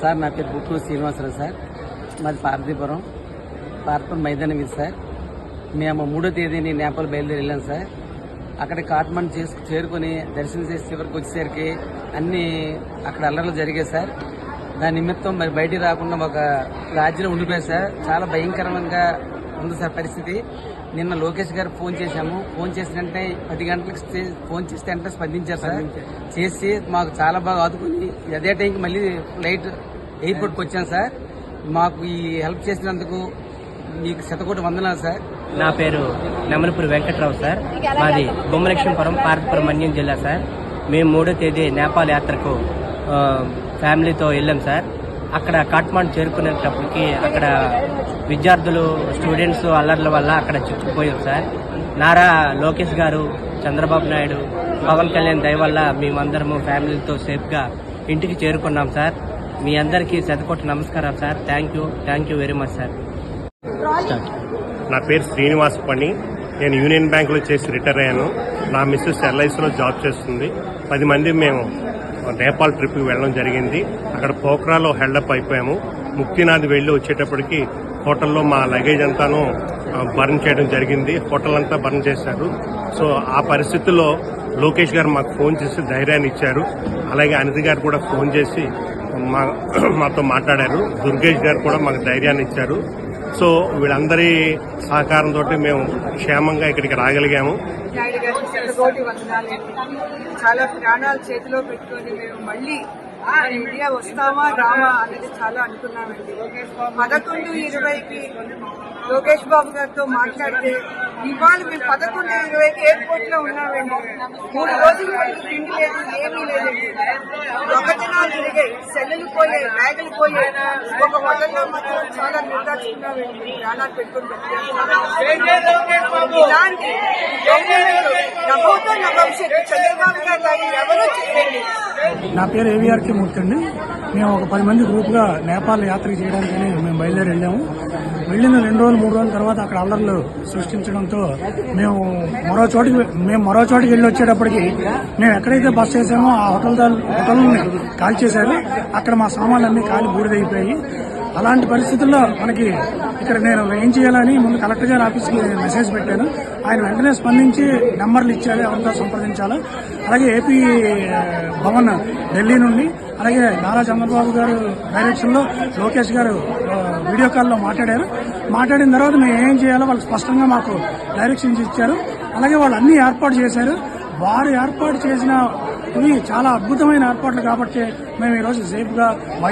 Sir నా పేరు book Srinivasarao sir. మాది పార్వతీపురం మైదానం ఇది సార్. మేము 3వ తేదీని నేపాల్ బయలుదేరి వెళ్ళాం సార్. అక్కడ కాట్మండు చేరుకుని దర్శనం చేసి చివరికి వచ్చేసరికి అన్ని అక్కడ అల్లర్లు జరిగాయి సార్. దాని నిమిత్తం మరి బయటికి రాకుండా ఒక రాజ్యంలో ఉండిపోయారు సార్. చాలా భయంకరంగా ఉంది సార్ పరిస్థితి. నిన్న లోకేష్ గారు ఫోన్ చేశాము. ఫోన్ చేసినంటే 10 గంటలకు ఫోన్ చేస్తే అంటే స్పందించారు సార్. చేసి మాకు చాలా బాగా ఆదుకుని అదే టైంకి మళ్ళీ ఫ్లైట్ ఎయిర్పోర్ట్కి వచ్చాను సార్. మాకు ఈ హెల్ప్ చేసినందుకు మీకు శతకోటి వందనాలు సార్. నా పేరు నెమలపూరి వెంకట్రావు సార్. మాది బొమ్మలక్ష్మీపురం పార్వతీపురం మన్యం జిల్లా సార్. మేము 3వ తేదీ నేపాల్ యాత్రకు ఫ్యామిలీతో వెళ్ళాం సార్. అక్కడ కాట్మండు చేరుకునేటప్పటికి అక్కడ విద్యార్థులు స్టూడెంట్స్ అల్లర్ల వల్ల అక్కడ చిక్కుకుపోయాం సార్. నారా లోకేష్ గారు, చంద్రబాబు నాయుడు, పవన్ కళ్యాణ్ దయ వల్ల మేమందరము ఫ్యామిలీతో సేఫ్గా ఇంటికి చేరుకున్నాం సార్. మీ అందరికీ శతకోటి నమస్కారం sir. Thank you very much sir. నా పేరు శ్రీనివాస్ పని. నేను యూనియన్ బ్యాంకులో చేసి రిటైర్ అయ్యాను. నా మిస్సెస్ ఎల్ఐసిలో జాబ్ చేస్తుంది. 10 మంది మేము నేపాల్ ట్రిప్కి వెళ్ళడం జరిగింది. అక్కడ పోఖ్రాలో హెల్డప్ అయిపోయాము. ముక్తినాథ్ వెళ్లి వచ్చేటప్పటికి హోటల్లో మా లగేజ్ అంతాను బర్న్ చేయడం జరిగింది. హోటల్ అంతా బర్న్ చేశారు. సో ఆ పరిస్థితుల్లో లోకేష్ గారు మాకు ఫోన్ చేసి ధైర్యాన్ని ఇచ్చారు. అలాగే అనిత గారు కూడా ఫోన్ చేసి మాతో మాట్లాడారు. దుర్గేష్ గారు కూడా మాకు ధైర్యాన్ని ఇచ్చారు. సో వీళ్ళందరి సహకారంతో మేము క్షేమంగా ఇక్కడికి రాగలిగాము. చాలా ప్రాణాలు చేతిలో పెట్టుకొని మేము మళ్ళీ ఇండియా వస్తామా రామా అనేది చాలా అనుకున్నామండి. 11:20కి లోకేష్ బాబు గారితో మాట్లాడితే ఇవాళ మేము 11:20కి ఎయిర్పోర్ట్ లో ఉన్నామండి. 3 రోజులు తిండి లేదు, ఏమీ లేదండి. దొంగతనాలు జరిగాయి, సెల్లులు పోయాయి, బ్యాగులు పోయాయి. ఒక హోటల్లో మాత్రం చాలా నిర్దాచుకున్నామండి. ప్రాణాలు పెట్టుకుని ఇలాంటి నభోతో నా భవిష్యత్తు చంద్రబాబు గారు ఎవరో చెప్పండి. నా పేరు ఏవిఆర్కే మూర్తి అండి. మేము ఒక 10 మంది గ్రూప్గా నేపాల్ యాత్ర చేయడానికి మేము బయలుదేరి వెళ్ళాము. వెళ్ళిన 2 రోజులు 3 రోజుల తర్వాత అక్కడ అల్లర్లు సృష్టించడంతో మేము మరో చోటికి వెళ్ళి వచ్చేటప్పటికి మేము ఎక్కడైతే బస్ చేసామో ఆ హోటల్ని కాల్ చేశారు. అక్కడ మా సామాన్లన్నీ కాలి బూడిదైపోయాయి. అలాంటి పరిస్థితుల్లో మనకి ఇక్కడ నేను ఏం చేయాలని ముందు కలెక్టర్ గారి ఆఫీస్కి మెసేజ్ పెట్టాను. ఆయన వెంటనే స్పందించి నెంబర్లు ఇచ్చారు, ఎవరితో సంప్రదించాలో. అలాగే ఏపీ భవన్ ఢిల్లీ నుండి, అలాగే నారా చంద్రబాబు గారు డైరెక్షన్లో లోకేష్ గారు వీడియో కాల్లో మాట్లాడిన తర్వాత మేము ఏం చేయాలో వాళ్ళు స్పష్టంగా మాకు డైరెక్షన్స్ ఇచ్చారు. అలాగే వాళ్ళు అన్ని ఏర్పాటు చేశారు. వారు ఏర్పాటు చేసిన చాలా అద్భుతమైన ఏర్పాట్లు కాబట్టి మేము ఈరోజు సేఫ్గా